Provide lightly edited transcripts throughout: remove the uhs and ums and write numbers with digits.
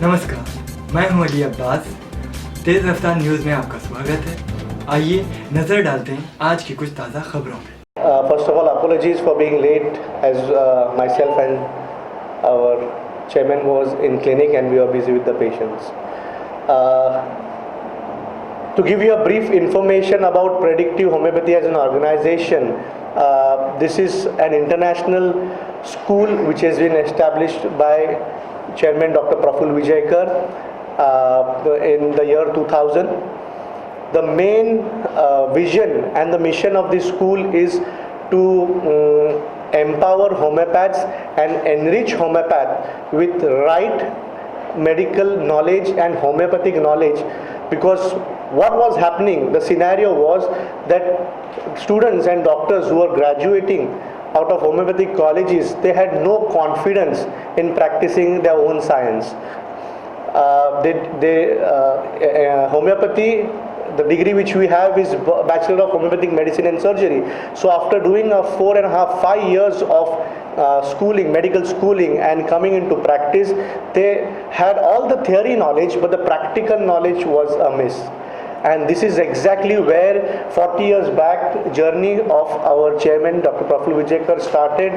नमस्कार, मैं हूं अली अब्बास। तेज़ रफ्तार न्यूज़ में आपका स्वागत है। आइए नज़र डालते हैं आज की कुछ ताज़ा खबरों पे। First of all, apologies for being late, as myself and our chairman was in clinic and we were busy with the patients. To give you a brief information about Predictive Homeopathy as an organization, this is an international school which has been established by Chairman Dr. Praful Vijaykar in the year 2000. The main vision and the mission of this school is to empower homeopaths and enrich homeopath with right medical knowledge and homeopathic knowledge, because what was happening, the scenario was that students and doctors who were graduating out of homeopathic colleges, they had no confidence in practicing their own science. Homeopathy, the degree which we have is Bachelor of Homeopathic Medicine and Surgery. So after doing a 4.5, 5 years of schooling, medical schooling, and coming into practice, they had all the theory knowledge, but the practical knowledge was amiss. And this is exactly where 40 years back journey of our chairman Dr. Praful Vijaykar started,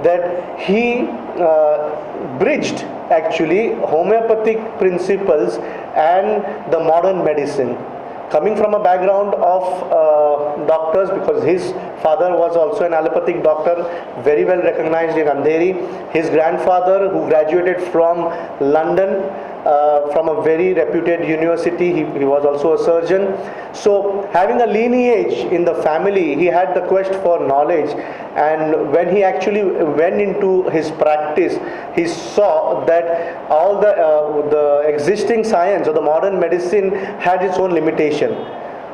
that he bridged actually homeopathic principles and the modern medicine. Coming from a background of doctors, because his father was also an allopathic doctor, very well recognized in Andheri. His grandfather, who graduated from London, from a very reputed university, he was also a surgeon. So having a lineage in the family, he had the quest for knowledge, and when he actually went into his practice, he saw that all the existing science or the modern medicine had its own limitation.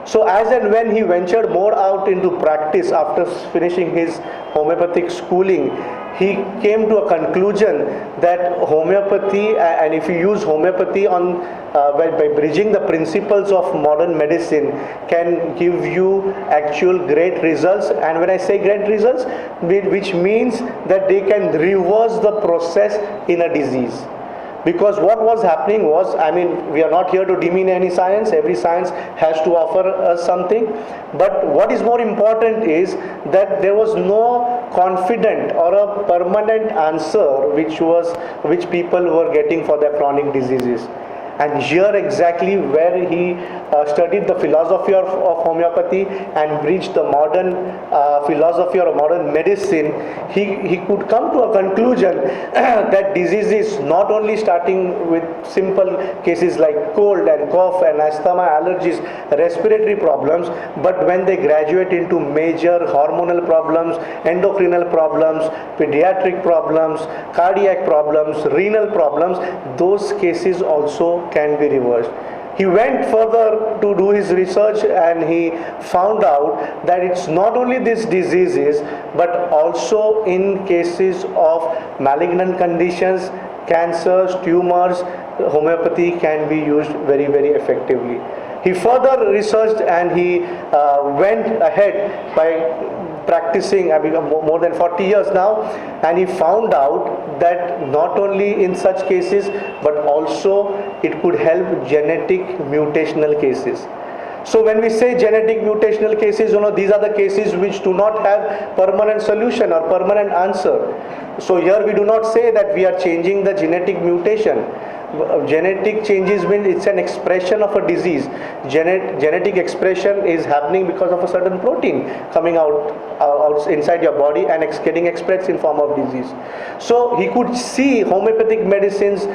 So as and when he ventured more out into practice after finishing his homeopathic schooling, he came to a conclusion that homeopathy, and if you use homeopathy on by bridging the principles of modern medicine, can give you actual great results. And when I say great results, which means that they can reverse the process in a disease. Because what was happening was, I mean, we are not here to demean any science. Every science has to offer us something. But what is more important is that there was no confident or a permanent answer which people were getting for their chronic diseases. And here exactly where he studied the philosophy of homeopathy and bridged the modern philosophy or modern medicine, he could come to a conclusion that diseases, not only starting with simple cases like cold and cough and asthma, allergies, respiratory problems, but when they graduate into major hormonal problems, endocrinal problems, pediatric problems, cardiac problems, renal problems, those cases also can be reversed. He went further to do his research and he found out that it's not only these diseases, but also in cases of malignant conditions, cancers, tumors, homeopathy can be used very, very effectively. He further researched and he went ahead by practicing more than 40 years now, and he found out that not only in such cases, but also it could help genetic mutational cases. So when we say genetic mutational cases, these are the cases which do not have permanent solution or permanent answer. So here we do not say that we are changing the genetic mutation. Genetic changes mean it's an expression of a disease. Genetic expression is happening because of a certain protein coming out inside your body and getting expressed in form of disease. So he could see homeopathic medicines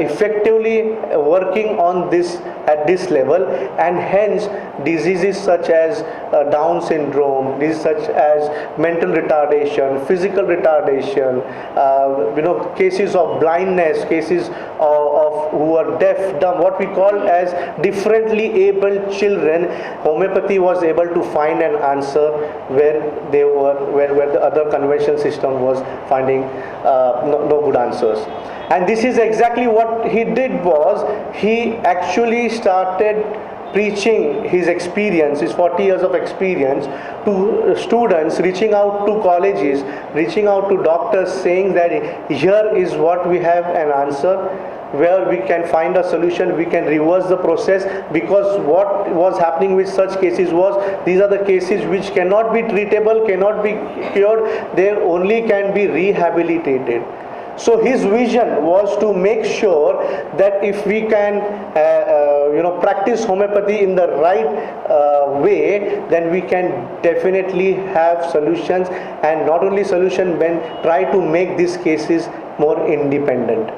effectively working on this at this level, and hence diseases such as Down syndrome, diseases such as mental retardation, physical retardation, cases of blindness, cases of who are deaf, dumb, what we call as differently abled children, homeopathy was able to find an answer where the other conventional system was finding no good answers. And this is exactly what he did, was he actually started preaching his experience, his 40 years of experience, to students, reaching out to colleges, reaching out to doctors, saying that here is what we have an answer. where we can find a solution, we can reverse the process, because what was happening with such cases was, these are the cases which cannot be treatable, cannot be cured, they only can be rehabilitated. So his vision was to make sure that if we can practice homeopathy in the right way, then we can definitely have solutions, and not only solution, but try to make these cases more independent.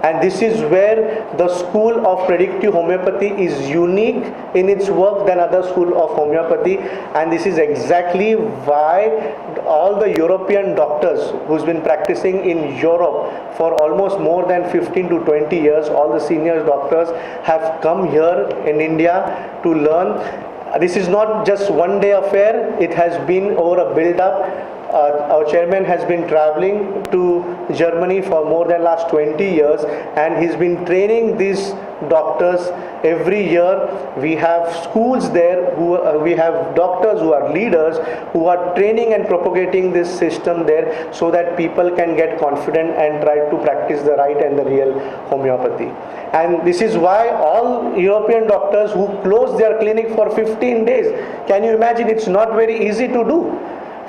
And this is where the school of predictive homeopathy is unique in its work than other school of homeopathy. And this is exactly why all the European doctors who's been practicing in Europe for almost more than 15 to 20 years, all the senior doctors have come here in India to learn. This is not just one day affair, it has been over a build-up. Our chairman has been traveling to Germany for more than last 20 years, and he's been training these doctors every year. We have schools there, we have doctors who are leaders, who are training and propagating this system there, so that people can get confident and try to practice the right and the real homeopathy. And this is why all European doctors who close their clinic for 15 days, can you imagine, it's not very easy to do.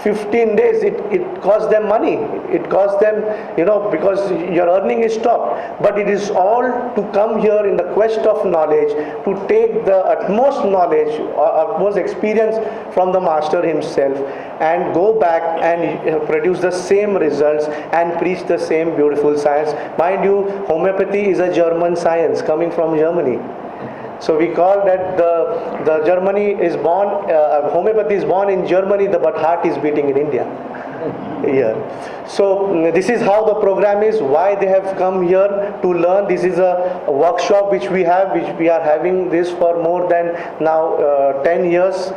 15 days, it costs them money, it costs them, because your earning is stopped. But it is all to come here in the quest of knowledge, to take the utmost knowledge, utmost experience from the master himself, and go back and produce the same results and preach the same beautiful science. Mind you, homeopathy is a German science coming from Germany. So we call that the Germany is born, homeopathy is born in Germany, but heart is beating in India. Here. So this is how the program is, why they have come here to learn. This is a workshop which we are having this for more than now 10 years.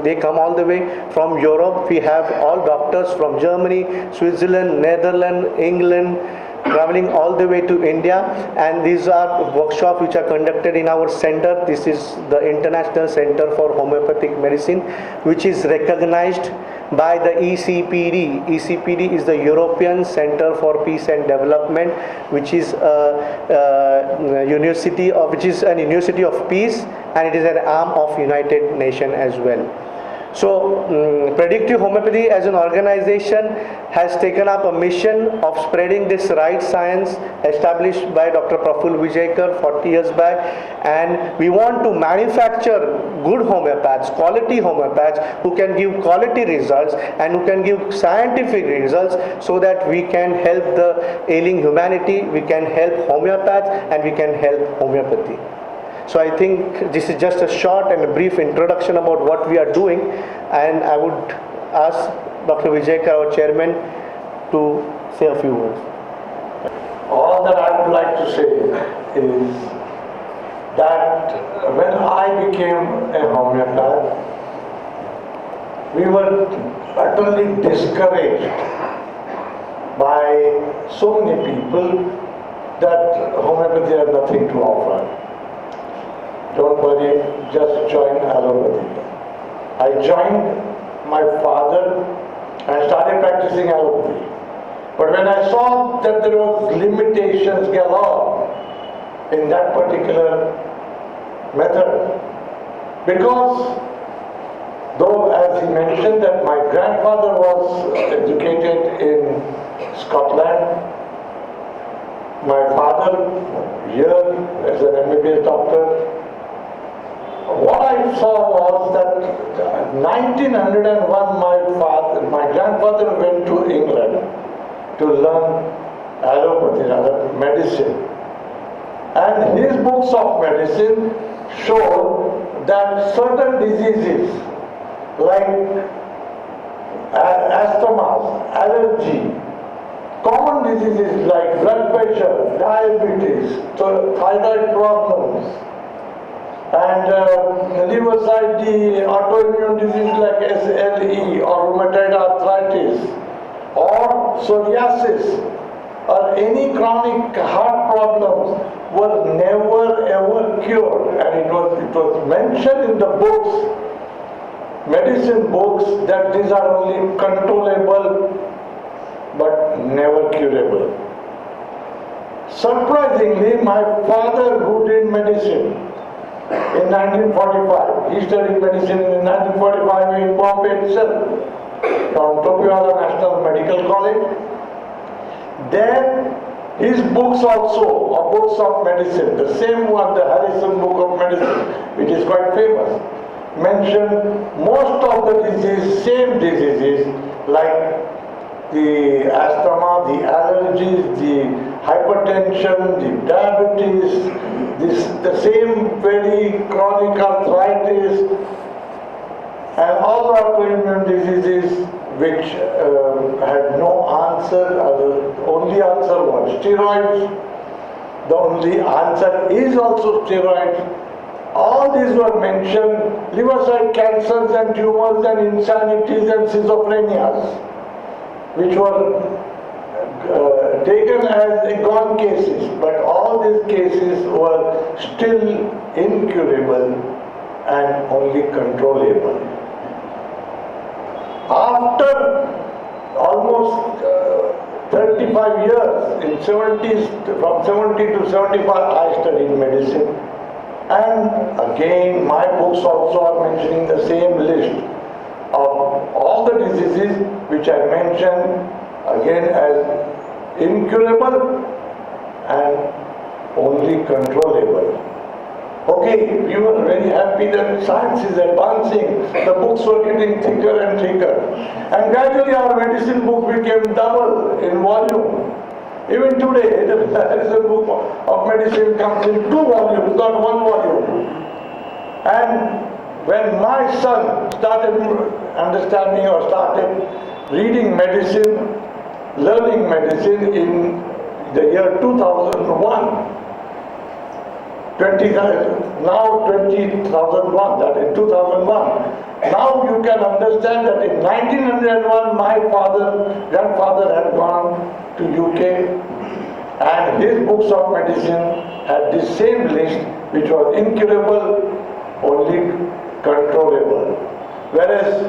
They come all the way from Europe. We have all doctors from Germany, Switzerland, Netherlands, England, traveling all the way to India. And these are workshops which are conducted in our center. This is the International Center for Homeopathic Medicine, which is recognized by the ECPD. ECPD is the European Center for Peace and Development, which is a university of peace, and it is an arm of United Nations as well. So Predictive Homeopathy as an organization has taken up a mission of spreading this right science established by Dr. Praful Vijaykar 40 years back, and we want to manufacture good homeopaths, quality homeopaths who can give quality results and who can give scientific results, so that we can help the ailing humanity, we can help homeopaths, and we can help homeopathy. So I think this is just a short and a brief introduction about what we are doing, and I would ask Dr. Vijaykar, our chairman, to say a few words. All that I would like to say is that when I became a homeopath, we were utterly discouraged by so many people that homeopathy has nothing to offer. Don't worry, just join allopathy. I joined my father and started practicing allopathy. But when I saw that there was limitations galore in that particular method, because though as he mentioned that my grandfather was educated in Scotland, my father here as an MBBS doctor, what I saw was that 1901 my grandfather went to England to learn allopathy, rather medicine. And his books of medicine showed that certain diseases like asthma, allergy, common diseases like blood pressure, diabetes, thyroid problems, and liver side the autoimmune disease like SLE or rheumatoid arthritis or psoriasis or any chronic heart problems were never ever cured. And it was mentioned in the books, medicine books, that these are only controllable but never curable. Surprisingly, my father, who did medicine in 1945, he studied medicine in 1945 in Bombay itself, from Topiwala National Medical College. Then his books also, are books of medicine, the same one, the Harrison Book of Medicine, which is quite famous, mention most of the diseases, same diseases, like the asthma, the allergies, the hypertension, the diabetes, the same very chronic arthritis, and all autoimmune diseases which had no answer. The only answer was steroids. The only answer is also steroids. All these were mentioned, liver-side cancers and tumors and insanities and schizophrenias, which were taken as gone cases, but all these cases were still incurable and only controllable. After almost 35 years, in 70s, from 70 to 75, I studied medicine. And again, my books also are mentioning the same list of all the diseases which I mentioned, again as incurable and only controllable. Okay, we were very happy that science is advancing, the books were getting thicker and thicker. And gradually our medicine book became double in volume. Even today, the Harrison Book of Medicine comes in 2 volumes, not 1 volume. And when my son started understanding or started reading medicine, learning medicine in the year 2001, 20,001, that in 2001. Now you can understand that in 1901 my grandfather had gone to UK and his books of medicine had the same list which was incurable, only controllable. Whereas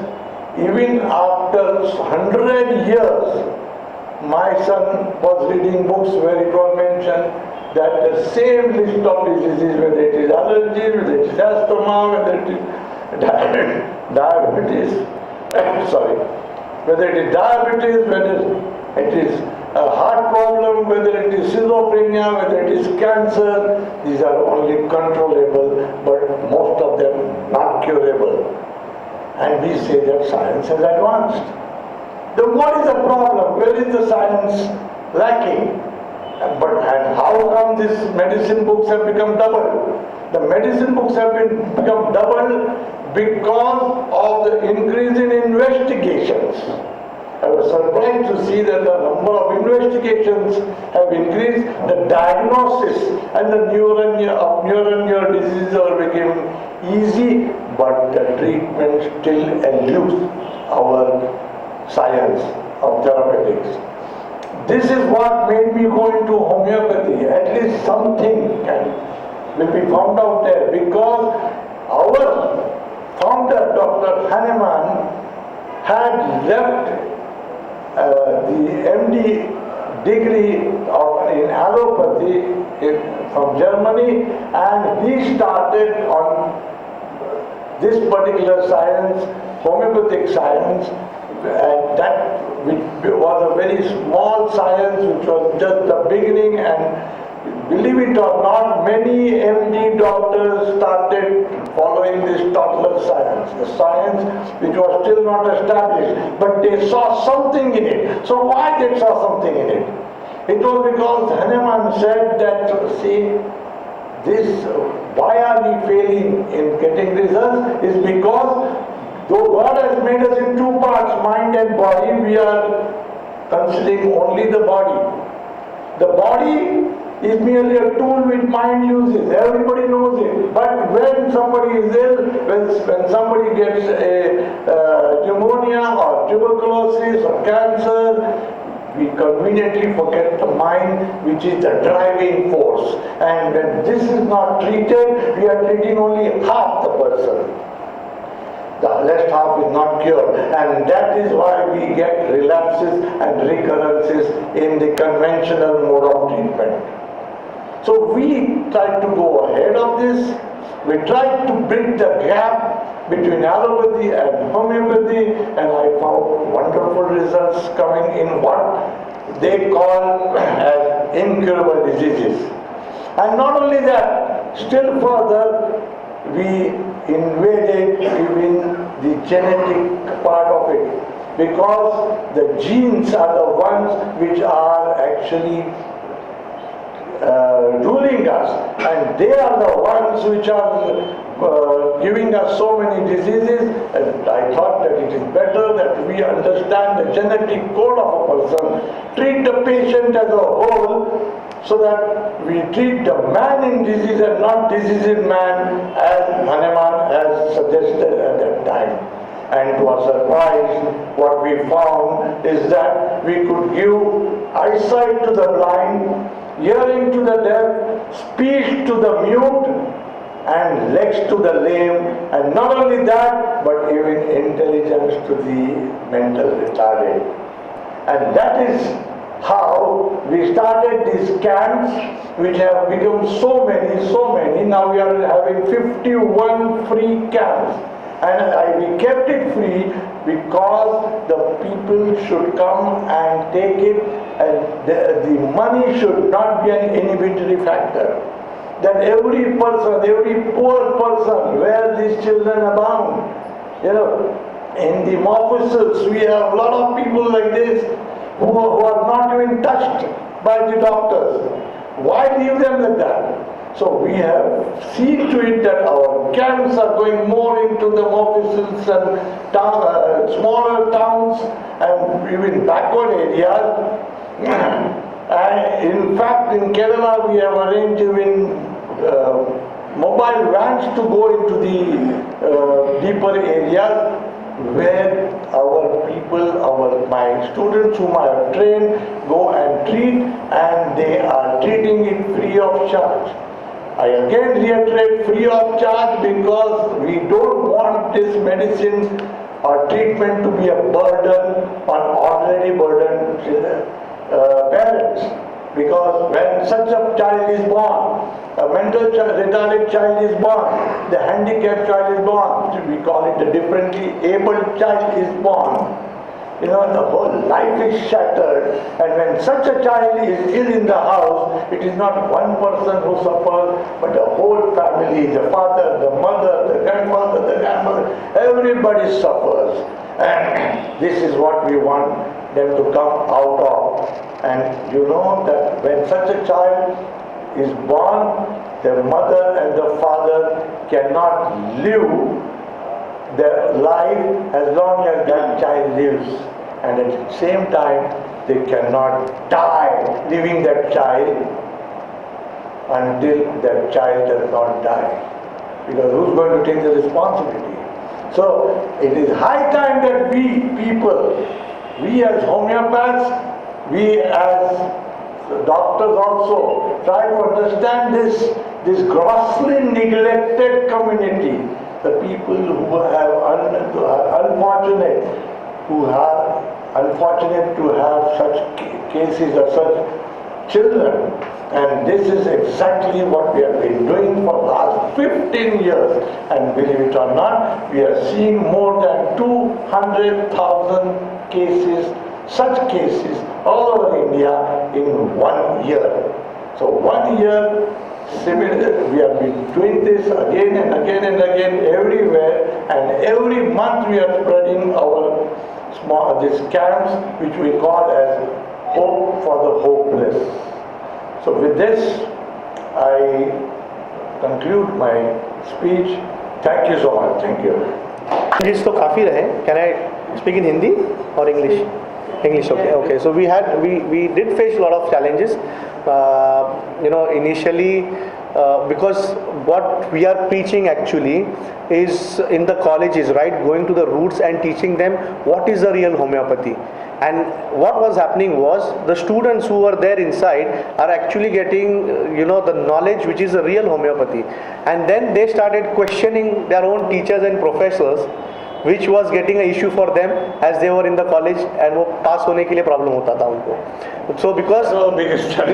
even after 100 years, my son was reading books where it was mentioned that the same list of diseases, whether it is allergy, whether it is asthma, whether it is diabetes, whether it is diabetes, whether it is a heart problem, whether it is schizophrenia, whether it is cancer, these are only controllable, but most of them not curable. And we say that science has advanced. Then what is the problem? Where is the science lacking? And how come these medicine books have become double? The medicine books have become double because of the increase in investigations. I was surprised to see that the number of investigations have increased. The diagnosis and the neural diseases are becoming easy, but the treatment still eludes our science of therapeutics. This is what made me go into homeopathy. At least something will be found out there, because our founder, Dr. Hahnemann, had left the MD degree in allopathy from Germany, and he started on this particular science, homeopathic science, and that was a very small science which was just the beginning, and believe it or not, many MD doctors started following this toddler science, the science which was still not established, but they saw something in it. So why they saw something in it? It was because Hahnemann said that, see, why are we failing in getting results is because though God has made us in 2 parts, mind and body, we are considering only the body. The body is merely a tool which mind uses. Everybody knows it. But when somebody is ill, when somebody gets a pneumonia or tuberculosis or cancer, we conveniently forget the mind, which is the driving force. And when this is not treated, we are treating only half the person. The last half is not cured, and that is why we get relapses and recurrences in the conventional mode of treatment. So we tried to go ahead of this. We tried to bridge the gap between allopathy and homeopathy, and I found wonderful results coming in what they call as incurable diseases. And not only that, still further, we invaded even the genetic part of it, because the genes are the ones which are actually ruling us, and they are the ones which are giving us so many diseases. And I thought that it is better that we understand the genetic code of a person, treat the patient as a whole, so that we treat the man in disease and not disease in man, as Hahnemann has suggested at that time. And to our surprise, what we found is that we could give eyesight to the blind, hearing to the deaf, speech to the mute, and legs to the lame, and not only that, but even intelligence to the mental retarded. And that is how we started these camps, which have become so many. Now we are having 51 free camps. And we kept it free because the people should come and take it, and the money should not be an inhibitory factor. That every person, every poor person where these children abound, in the offices we have a lot of people like this who are not even touched by the doctors. Why leave them like that? So we have seen to it that our camps are going more into the offices and smaller towns and even backward areas. And in fact, in Kerala, we have arranged even mobile vans to go into the deeper areas, where our people, my students whom I have trained, go and treat, and they are treating it free of charge. I again reiterate, free of charge, because we don't want this medicine or treatment to be a burden on already burdened parents. Because when such a child is born, a mental retarded child is born, the handicapped child is born, we call it a differently abled child is born, the whole life is shattered. And when such a child is ill in the house, it is not one person who suffers, but the whole family, the father, the mother, the grandfather, the grandmother, everybody suffers. And this is what we want them to come out of. And you know that when such a child is born, the mother and the father cannot live their life as long as that child lives, and at the same time they cannot die leaving that child until that child does not die, because who's going to take the responsibility? So it is high time that we people, we as homeopaths, we as doctors also, try to understand this grossly neglected community. The people who are unfortunate to have such cases or such children. And this is exactly what we have been doing for the last 15 years. And believe it or not, we are seeing more than 200,000 cases, such cases, all over India in 1 year. So 1 year, similarly, we have been doing this again and again and again everywhere, and every month we are spreading our these camps, which we call as Hope for the Hopeless. So with this, I conclude my speech. Thank you so much. Thank you. English तो काफ़ी रहे. Can I speak in Hindi or English? English, okay. Okay. So we did face a lot of challenges. Initially, because what we are preaching actually is in the colleges, right? Going to the roots and teaching them what is the real homeopathy. And what was happening was the students who were there inside are actually getting, the knowledge which is the real homeopathy. And then they started questioning their own teachers and professors, which was getting an issue for them as they were in the college, and वो पास होने के लिए problem होता था उनको. So because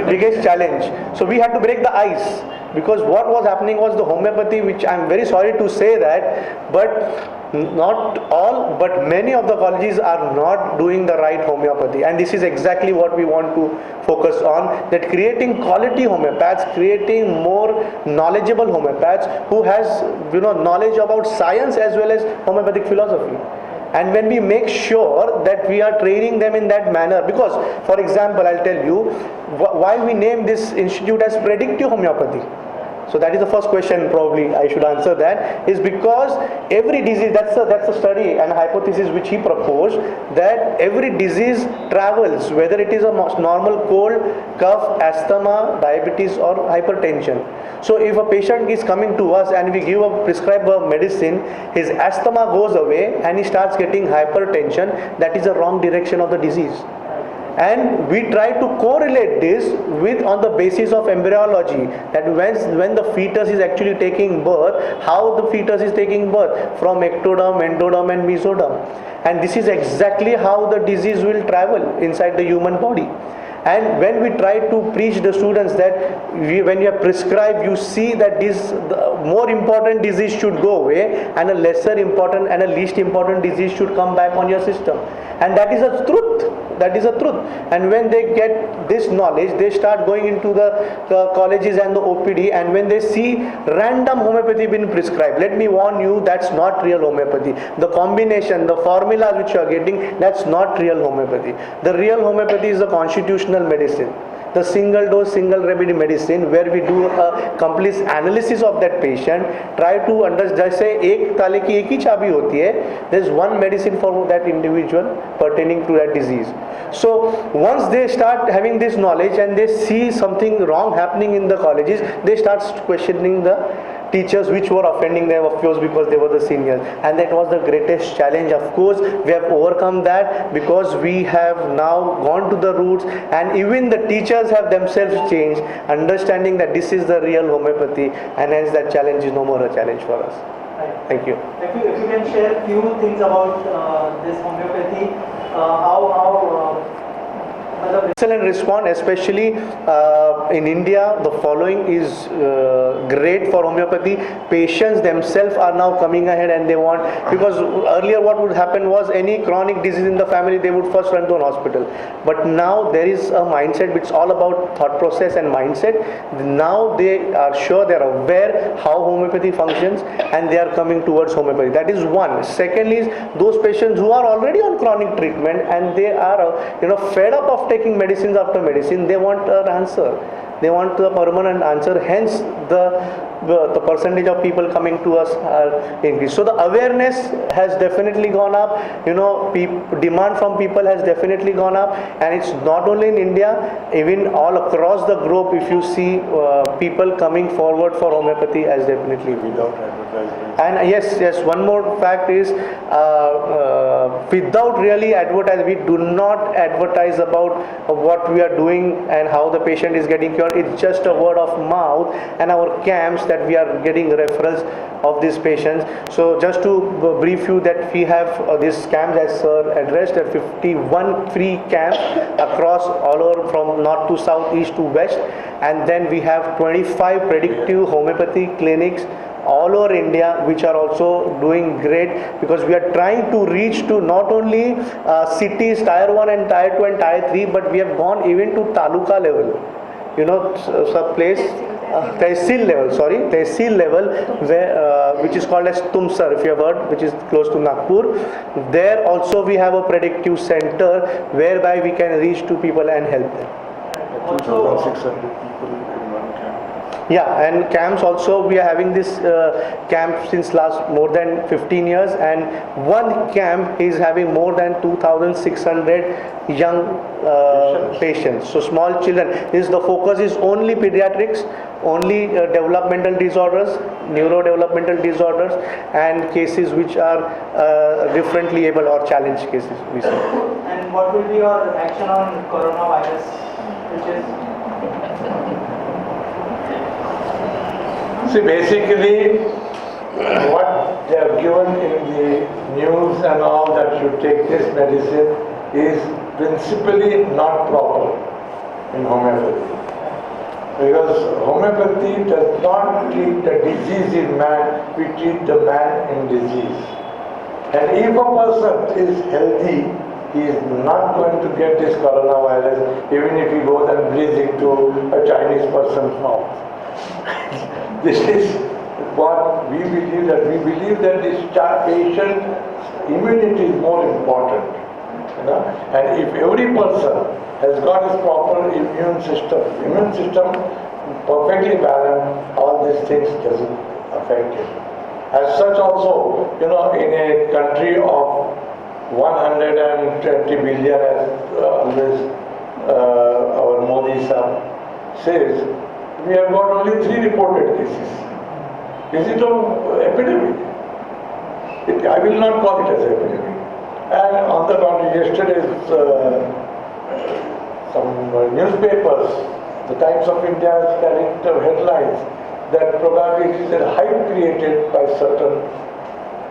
biggest challenge. So we had to break the ice, because what was happening was the homeopathy, which I'm very sorry to say that, but not all, but many of the colleges are not doing the right homeopathy, and this is exactly what we want to focus on, that creating quality homeopaths, creating more knowledgeable homeopaths who has knowledge about science as well as homeopathic philosophy. And when we make sure that we are training them in that manner, because for example I'll tell you why we name this institute as Predictive Homeopathy. So that is the first question, probably I should answer that, is because every disease, that's a study and hypothesis which he proposed, that every disease travels, whether it is a normal cold, cough, asthma, diabetes or hypertension. So if a patient is coming to us and we prescribe a medicine, his asthma goes away and he starts getting hypertension, that is the wrong direction of the disease. And we try to correlate this with, on the basis of embryology, that when the fetus is actually taking birth, how the fetus is taking birth, from ectoderm, endoderm and mesoderm. And this is exactly how the disease will travel inside the human body. And when we try to preach the students that when you are prescribed, you see that the more important disease should go away and a lesser important and a least important disease should come back on your system. And that is a truth. That is a truth. And when they get this knowledge, they start going into the colleges and the OPD, and when they see random homeopathy being prescribed, let me warn you, that's not real homeopathy. The combination, the formulas which you are getting, that's not real homeopathy. The real homeopathy is a constitutional medicine, the single dose, single remedy medicine, where we do a complete analysis of that patient, try to understand, जैसे एक ताले की एक ही चाबी होती है, there's one medicine for that individual pertaining to that disease. So once they start having this knowledge and they see something wrong happening in the colleges, they start questioning the teachers which were offending them, of course, because they were the seniors. And that was the greatest challenge. Of course, we have overcome that because we have now gone to the roots, and even the teachers have themselves changed, understanding that this is the real homeopathy, and hence that challenge is no more a challenge for us. Thank you. If you can share a few things about this homeopathy, Excellent response, especially in India. The following is great for homeopathy. Patients themselves are now coming ahead and they want, because earlier what would happen was any chronic disease in the family, they would first run to an hospital. But now there is a mindset which is all about thought process and mindset. Now they are sure, they are aware how homeopathy functions, and they are coming towards homeopathy. That is one. Second is those patients who are already on chronic treatment and they are fed up of taking medicines after medicine, they want an answer. They want a permanent answer. Hence, the percentage of people coming to us are increased. So the awareness has definitely gone up. Demand from people has definitely gone up, and it's not only in India, even all across the globe. If you see people coming forward for homeopathy, has definitely without advertisement. And yes, one more fact is without really advertise, we do not advertise about what we are doing and how the patient is getting cured. It's just a word of mouth and our camps that we are getting referrals of these patients. So just to brief you that we have these camps, as sir addressed, 51 free camps across all over from north to south, east to west, and then we have 25 predictive homeopathy clinics all over India, which are also doing great, because we are trying to reach to not only cities tier 1 and tier 2 and tier 3, but we have gone even to taluka level, some place tehsil level, where which is called as Tumsar, if you have heard, which is close to Nagpur. There also we have a predictive center whereby we can reach to people and help them. 2,600 people in one camp. Yeah, and camps also, we are having this camp since last more than 15 years, and one camp is having more than 2,600 young patients. So small children. The focus is only pediatrics, only developmental disorders, neurodevelopmental disorders, and cases which are differently able or challenged cases, we say. And what will be your action on coronavirus, which is? See, basically, what they have given in the news and all, that you take this medicine is principally not proper in homeopathy. Because homeopathy does not treat the disease in man, we treat the man in disease. And if a person is healthy, he is not going to get this coronavirus even if he goes and breathes into a Chinese person's mouth. This is what we believe, that we believe that this patient immunity is more important. You know? And if every person has got his proper immune system perfectly balanced, all these things doesn't affect him. As such also, you know, in a country of 120 billion, as always our Modi sir says, we have got only 3 reported cases. Is it an epidemic? I will not call it as an epidemic. And on the contrary, yesterday's some newspapers, the Times of India is carrying the headlines that probably it is a hype created by certain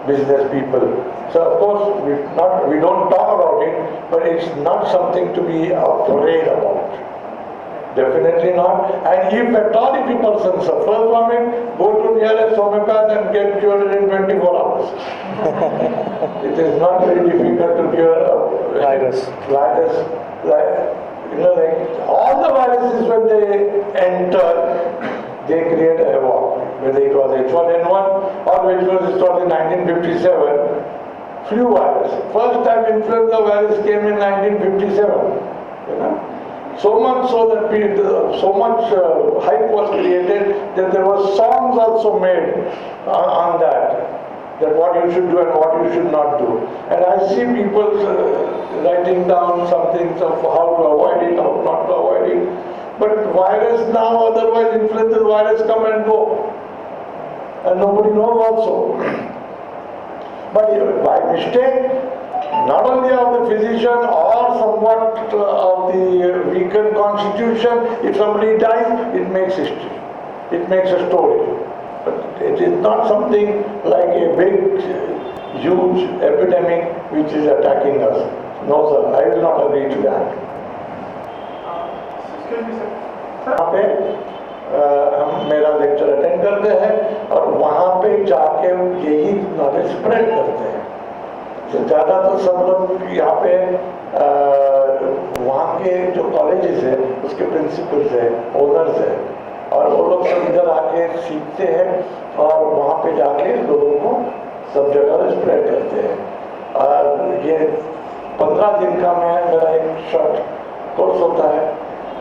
business people. So of course we don't talk about it, but it's not something to be afraid about. Definitely not. And if at all if a person suffers from it, go to nearest homeopath and get cured in 24 hours. It is not very difficult to cure a virus. Like all the viruses, when they enter, they create havoc. Whether it was H1N1 or which was started in 1957, flu virus. First time influenza virus came in 1957. You know? So much so that so much hype was created that there were songs also made on that what you should do and what you should not do. And I see people writing down some things of how to avoid it, how not to avoid it. But virus now, otherwise influenza virus come and go. And nobody knows also. But by mistake, not only of the physician or somewhat of the weakened constitution, if somebody dies, it makes history. It makes a story. But it is not something like a big, huge epidemic which is attacking us. No sir, I will not agree to that. Excuse me, sir. वहाँ पे हम मेरा lecture attend करते हैं और वहाँ पे जाके यही नॉलेज स्प्रेड करते हैं. ज़्यादा तो सब लोग यहाँ पे वहाँ के जो कॉलेजेस है उसके प्रिंसिपल्स है, ओनर्स है, और वो लोग सब इधर आके सीखते हैं और वहाँ पे जाके लोगों को सब जगह स्प्रेड करते हैं. और ये 15 दिन का मेरा एक शॉर्ट कोर्स होता है.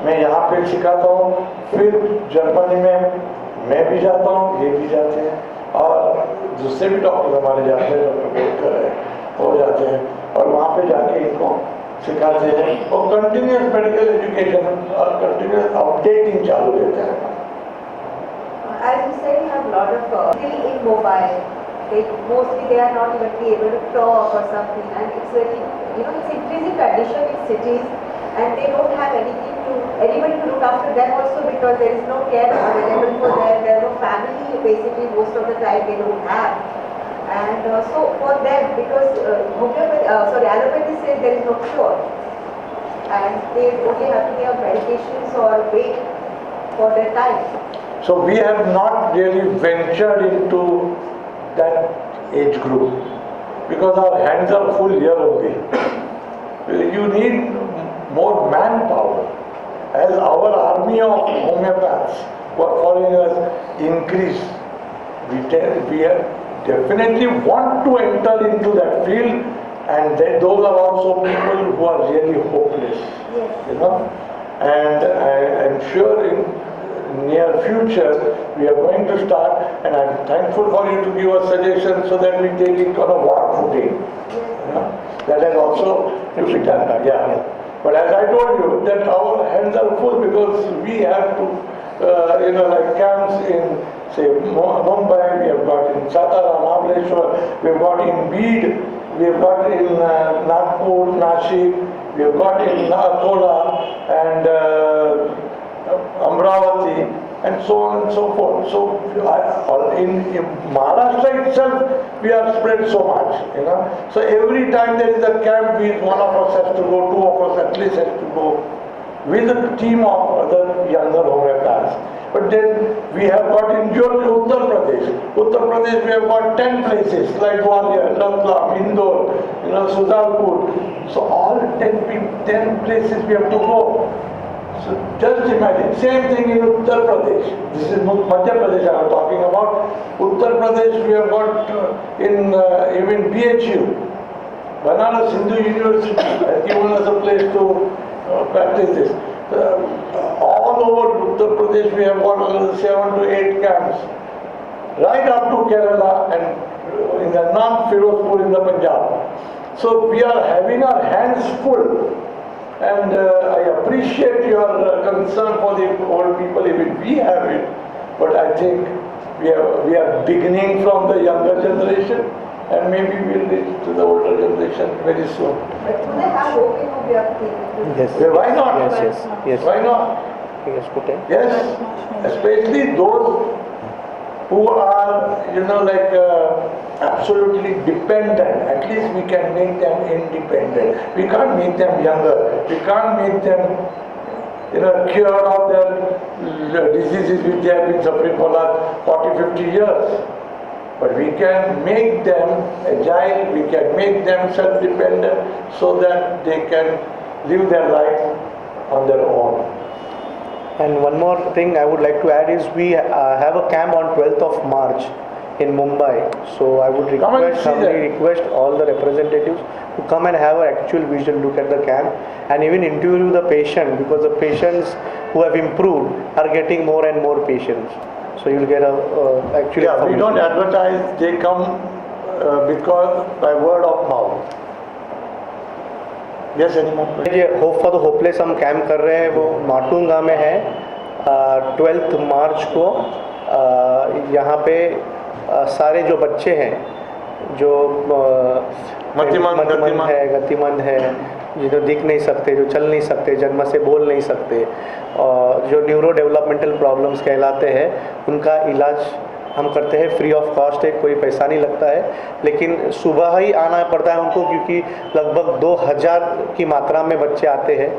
मैं यहाँ पे सिखाता हूँ, फिर जर्मनी में मैं भी जाता हूँ, ये भी जाते हैं, और दूसरे भी डॉक्टर हमारे जाते हैं, डॉक्टर बोलकर है, हो जाते हैं, और वहाँ पे जाके इनको सिखाते हैं. और कंटिन्यूस मेडिकल एजुकेशन और कंटिन्यूस अपडेटिंग चालू रहता है. As you said, you have a lot of still immobile. Mostly they are not even able to talk or something, and it's very, it's increasing condition in cities, and they don't have anybody to look after them also, because there is no care available for them. There are no family basically most of the time they don't have, and so for them, because allopathy says there is no cure, and they only have to give medications or wait for their time. So we have not really ventured into that age group because our hands are full here only. You need more manpower. As our army of homeopaths who are following us increase, we definitely want to enter into that field, and those are also people who are really hopeless. Yes. And I am sure in near future we are going to start, and I am thankful for you to give us suggestions so that we take it on a war footing. That has also to be done. Yeah. But as I told you, that our hands are full because we have to, like camps in, say, Mumbai, we have got in Satara, Mahabaleshwar, we have got in Beed, we have got in Nagpur, Nashik, we have got in Akola and Amravati. and so on and so forth. So in Maharashtra itself, we are spread so much, you know. So every time there is a camp, one of us has to go, two of us at least has to go with a team of other younger homeopaths. But then we have got injured in Uttar Pradesh. Uttar Pradesh, we have got 10 places like Gwalior, Ratlam, Indore, you know, Sudalpur. So all 10 places we have to go. So just imagine, same thing in Uttar Pradesh. This is Madhya Pradesh I am talking about. Uttar Pradesh we have got even BHU, Banaras Hindu University has given us a place to practice this. All over Uttar Pradesh we have got another 7 to 8 camps, right up to Kerala and in the North Firozpur in the Punjab. So we are having our hands full, and I appreciate your concern for the old people. Even we have it, but I think we are beginning from the younger generation, and maybe we'll reach to the older generation very soon. But do they have hope in homeopathy? Yes. Why not? Yes. Why not? Yes, good. Yes, especially those who are, you know, like absolutely dependent. At least we can make them independent. We can't make them younger. We can't make them, you know, cured of their diseases which they have been suffering for last 40, 50 years. But we can make them agile, we can make them self-dependent so that they can live their life on their own. And one more thing I would like to add is we have a camp on 12th of March in Mumbai. So I would request all the representatives to come and have an actual visual look at the camp and even interview the patient, because the patients who have improved are getting more and more patients. So you will get actually. Yeah, we don't advertise, they come because by word of mouth. Yes, any more questions? ये hope for the hopeless हम camp कर रहे हैं, वो माटुंगा में है 12th मार्च को। यहाँ पे सारे जो बच्चे हैं जो गतिमंद है, जो दिख नहीं सकते, जो चल नहीं सकते, जन्म से बोल नहीं सकते, जो न्यूरो डेवलपमेंटल प्रॉब्लम्स कहलाते हैं, उनका इलाज हम करते हैं फ्री ऑफ कॉस्ट है, कोई पैसा नहीं लगता है। लेकिन सुबह ही आना पड़ता है उनको, क्योंकि लगभग 2000 की मात्रा में बच्चे आते हैं।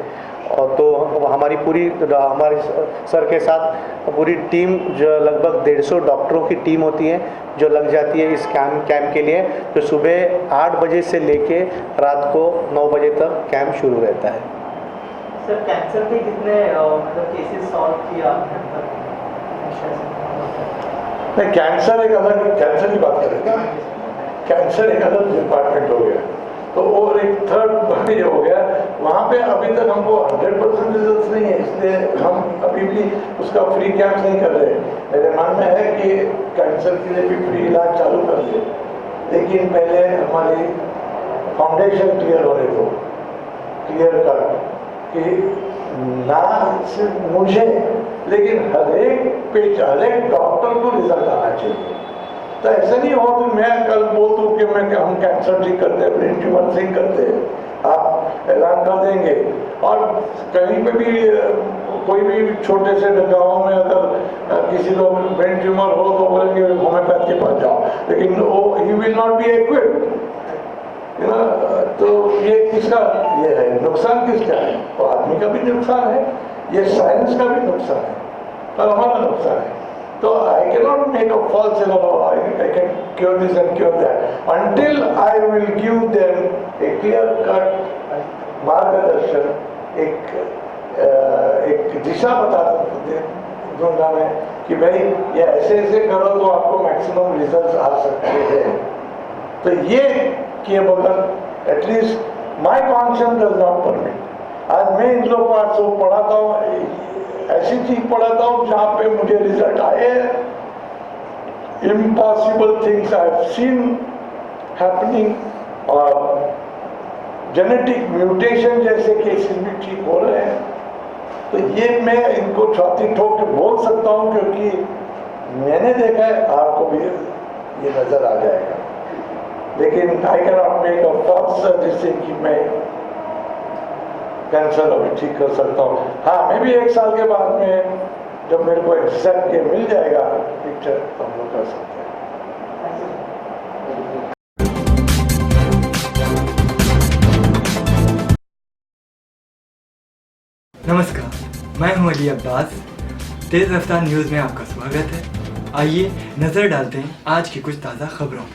और तो हमारी हमारे सर के साथ पूरी टीम, जो लगभग 150 डॉक्टरों की टीम होती है जो लग जाती है इस कैंप के लिए, जो सुबह 8 बजे से लेके रात को 9 बजे तक कैंप शुरू रहता है। सर, कैंसर के कितने मतलब केसेस सॉल्व किया आपने? नहीं, कैंसर एक अलग, कैंसर की बात करें ना, कैंसर एक अलग डिपार्टमेंट हो गया, तो और एक थर्ड बॉडी हो गया। वहाँ पे अभी तक हमको 100% रिजल्ट नहीं है, इसलिए हम अभी भी उसका फ्री कैंप नहीं कर रहे। मेरे मन में है कि कैंसर के लिए भी फ्री इलाज चालू कर दे, लेकिन पहले हमारी फाउंडेशन क्लियर होने दो, क्लियर कट, कि ना सिर्फ मुझे लेकिन हर एक डॉक्टर को रिजल्ट आना चाहिए। तो ऐसा नहीं हो कि मैं कल बोल दूँ कि हम कैंसर ठीक करते हैं, ब्रेन ट्यूमर ठीक करते हैं, आप ऐलान कर देंगे, और कहीं पे भी कोई भी छोटे से गाँव में अगर किसी को ब्रेन ट्यूमर हो तो बोलेंगे होम्योपैथ के पास जाओ, लेकिन वो he will not be equipped, है ना। तो ये किसका ये है, नुकसान किसका है? तो आदमी का भी नुकसान है, ये साइंस का भी नुकसान है, और हमारा नुकसान है। तो I can not make a false, I can cure this and cure that until I will give them a clear cut मार्गदर्शन, एक दिशा बता दूंगा मैं कि भाई ये ऐसे ऐसे करो तो आपको मैक्सिमम रिजल्ट आ सकते हैं। तो ये किए बगैर at least my conscious does not permit. आज मैं इन लोगों को आज सब पढ़ाता हूँ, ऐसी चीज पढ़ाता हूँ जहाँ पे मुझे रिजल्ट आए। Impossible things I have seen happening, और जेनेटिक म्यूटेशन जैसे केसेस भी ठीक हो रहे हैं। तो ये मैं इनको छाती ठोक के बोल सकता हूँ, क्योंकि मैंने देखा है, आपको भी ये नजर आ जाएगा। लेकिन I can not make a false जिससे कि मैं कैंसर अभी ठीक कर सकता हूँ। हाँ, मैं भी 1 साल के बाद में जब मेरे को एग्जैक्ट ये मिल जाएगा पिक्चर तो हम लोग कर सकते हैं। नमस्कार, मैं हूं अली अब्बास। तेज़ रफ्तार न्यूज़ में आपका स्वागत है। आइए नज़र डालते हैं आज की कुछ ताज़ा खबरों पर।